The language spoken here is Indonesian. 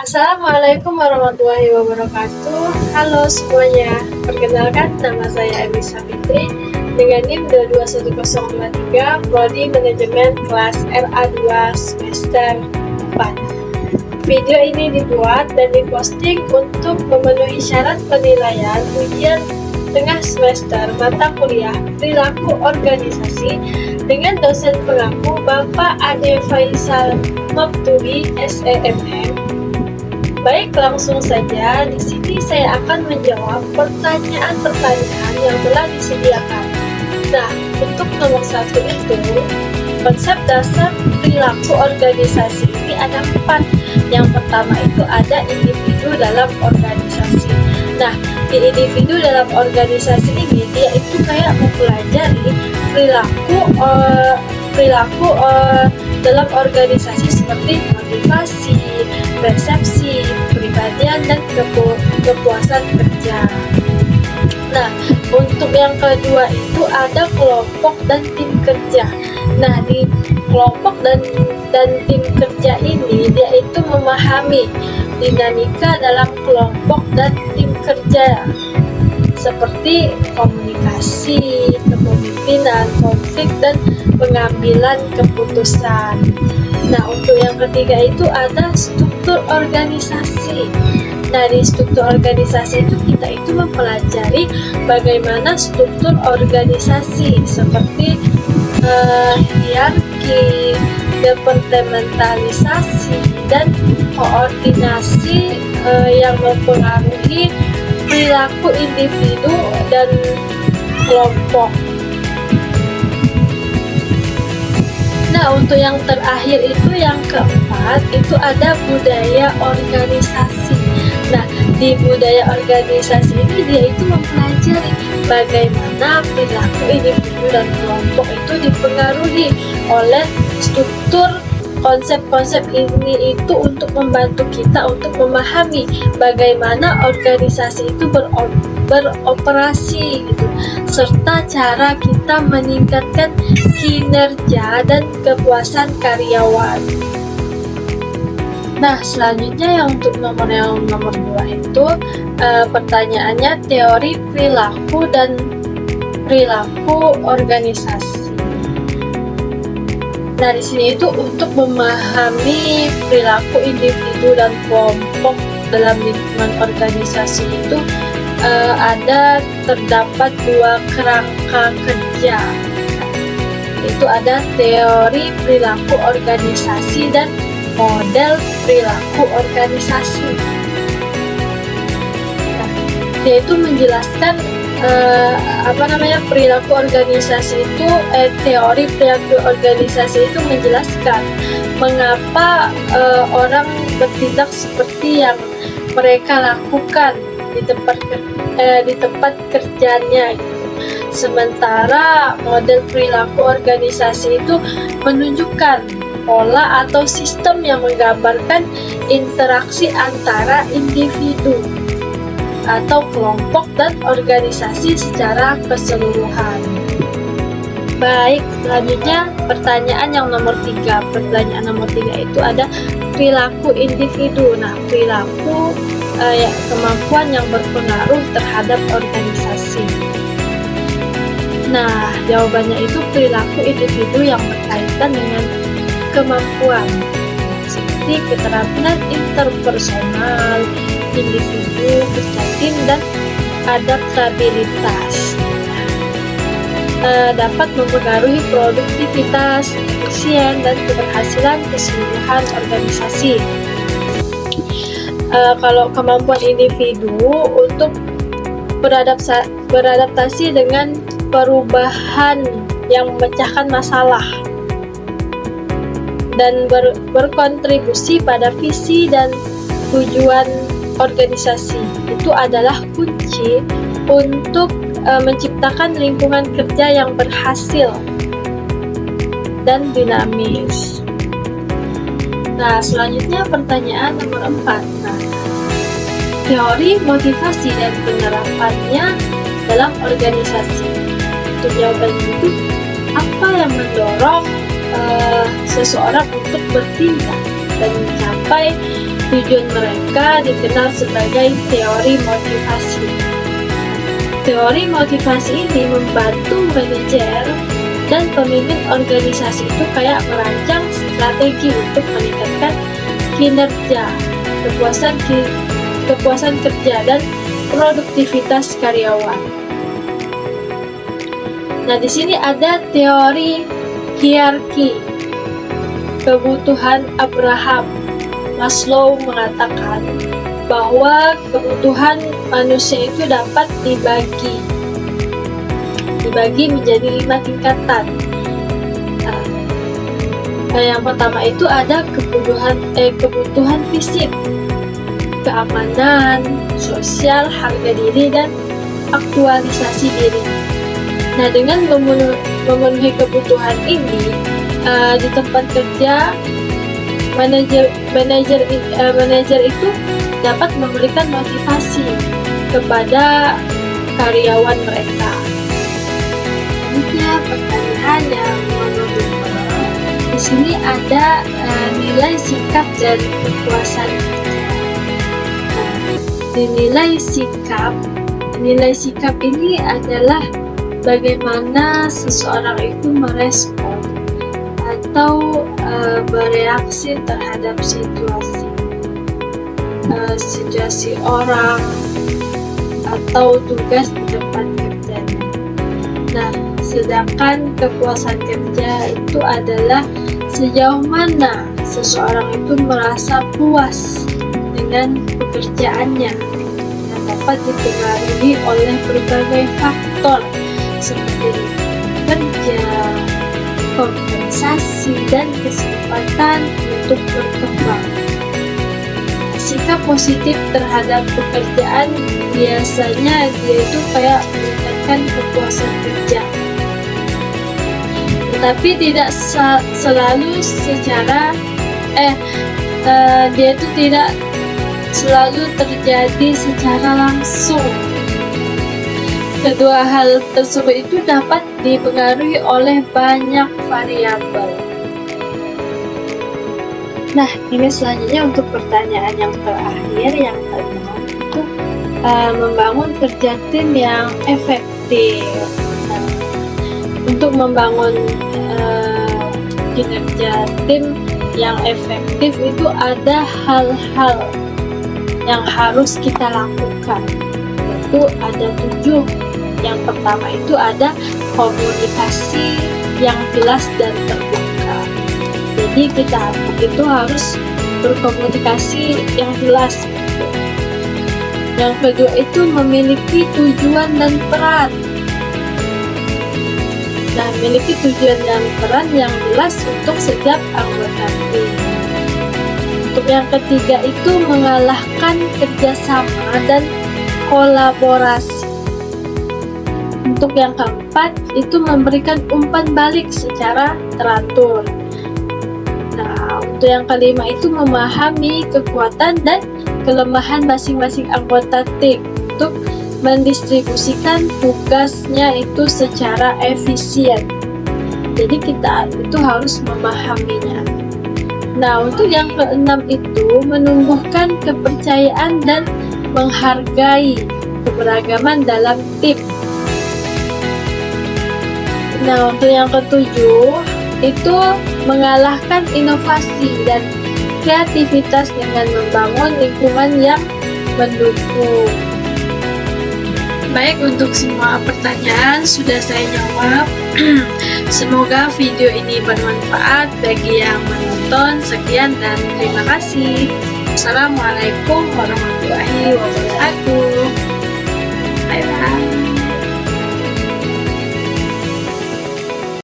Assalamualaikum warahmatullahi wabarakatuh. Halo semuanya, perkenalkan nama saya Elisa Fitri dengan NIM 221023, Prodi Manajemen kelas RA2 semester 4. Video ini dibuat dan diposting untuk memenuhi syarat penilaian ujian tengah semester mata kuliah perilaku organisasi dengan dosen pengaku Bapak Ade Faisal Mabtuhi SEMM. Baik, langsung saja. Di sini saya akan menjawab pertanyaan-pertanyaan yang telah disediakan. Nah, untuk nomor 1 itu, konsep dasar perilaku organisasi ini ada 4. Yang pertama itu ada individu dalam organisasi. Nah, di individu dalam organisasi ini dia itu kayak mempelajari perilaku dalam organisasi seperti motivasi, persepsi, kepribadian, dan kepuasan kerja. Nah, untuk yang kedua itu ada kelompok dan tim kerja. Nah, di kelompok dan tim kerja ini dia itu memahami dinamika dalam kelompok dan tim kerja seperti komunikasi, kepemimpinan, konflik, dan pengambilan keputusan. Nah, untuk yang ketiga itu ada struktur organisasi. Nah, di struktur organisasi itu kita itu mempelajari bagaimana struktur organisasi seperti hierarki, departementalisasi, dan koordinasi yang mempengaruhi perilaku individu dan kelompok. Nah, untuk yang terakhir itu yang keempat itu ada budaya organisasi. Nah, di budaya organisasi ini dia itu mempelajari bagaimana perilaku individu dan kelompok itu dipengaruhi oleh struktur. Konsep-konsep ini itu untuk membantu kita untuk memahami bagaimana organisasi itu beroperasi gitu, serta cara kita meningkatkan kinerja dan kepuasan karyawan. Nah, selanjutnya untuk nomor 2 itu pertanyaannya teori perilaku dan perilaku organisasi. Nah, di sini itu untuk memahami perilaku individu dan kelompok dalam lingkungan organisasi itu terdapat 2 kerangka kerja. Itu ada teori perilaku organisasi dan model perilaku organisasi. Nah, dia itu menjelaskan perilaku organisasi itu teori perilaku organisasi itu menjelaskan mengapa orang bertindak seperti yang mereka lakukan di tempat kerjanya gitu. Sementara model perilaku organisasi itu menunjukkan pola atau sistem yang menggambarkan interaksi antara individu atau kelompok dan organisasi secara keseluruhan. Baik, selanjutnya pertanyaan yang nomor 3. Pertanyaan nomor 3 itu ada perilaku individu. Nah, perilaku kemampuan yang berpengaruh terhadap organisasi. Nah, jawabannya itu perilaku individu yang berkaitan dengan kemampuan seperti keterampilan interpersonal individu, kerja tim, dan adaptabilitas. Dapat mempengaruhi produktivitas, efisien, dan keberhasilan keseluruhan organisasi. Kalau kemampuan individu untuk beradaptasi dengan perubahan yang memecahkan masalah dan berkontribusi pada visi dan tujuan organisasi itu adalah kunci untuk menciptakan lingkungan kerja yang berhasil dan dinamis. Nah, selanjutnya pertanyaan nomor 4. Nah, teori motivasi dan penerapannya dalam organisasi. Untuk jawabannya itu apa yang mendorong seseorang untuk bertindak dan mencapai tujuan mereka dikenal sebagai teori motivasi. Teori motivasi ini membantu manajer dan pemimpin organisasi itu kayak merancang strategi untuk meningkatkan kinerja, kepuasan kerja, dan produktivitas karyawan. Nah, di sini ada teori hierarki kebutuhan Abraham Maslow mengatakan bahwa kebutuhan manusia itu dapat dibagi menjadi 5 tingkatan. Yang pertama itu ada kebutuhan fisik, keamanan, sosial, harga diri, dan aktualisasi diri. Nah, dengan memenuhi kebutuhan ini di tempat kerja, manajer itu dapat memberikan motivasi kepada karyawan mereka. Selanjutnya pertanyaan yang nomor 5. Di sini ada nilai sikap dan kepuasan kerja. Nilai sikap ini adalah bagaimana seseorang itu merespon atau bereaksi terhadap situasi orang atau tugas di tempat kerjanya. Nah, sedangkan kepuasan kerja itu adalah sejauh mana seseorang itu merasa puas dengan pekerjaannya, yang dapat dipengaruhi oleh berbagai faktor seperti kerja, kompensasi, dan kesempatan untuk berkembang. Sikap positif terhadap pekerjaan biasanya dia itu kayak meningkatkan kepuasan kerja, tetapi tidak selalu dia itu tidak selalu terjadi secara langsung. Kedua hal tersebut itu dapat dipengaruhi oleh banyak variabel. Nah, ini selanjutnya untuk pertanyaan yang terakhir, yang ke-6, itu membangun kerja tim yang efektif. Nah, untuk membangun kinerja tim yang efektif itu ada hal-hal yang harus kita lakukan. Itu ada 7. Yang pertama itu ada komunikasi yang jelas dan terbuka. Jadi kita itu harus berkomunikasi yang jelas. Yang kedua itu memiliki tujuan dan peran. Nah, memiliki tujuan dan peran yang jelas untuk setiap anggota tim. Untuk yang ketiga itu mengalahkan kerjasama dan kolaborasi. Untuk yang keempat itu memberikan umpan balik secara teratur. Nah, untuk yang kelima itu memahami kekuatan dan kelemahan masing-masing anggota tim untuk mendistribusikan tugasnya itu secara efisien. Jadi kita itu harus memahaminya. Nah, untuk yang keenam itu menumbuhkan kepercayaan dan menghargai keberagaman dalam tim. Nah, untuk yang ketujuh itu mengalahkan inovasi dan kreativitas dengan membangun lingkungan yang mendukung. Baik, untuk semua pertanyaan sudah saya jawab. Semoga video ini bermanfaat bagi yang menonton. Sekian dan terima kasih. Assalamualaikum warahmatullahi wabarakatuh.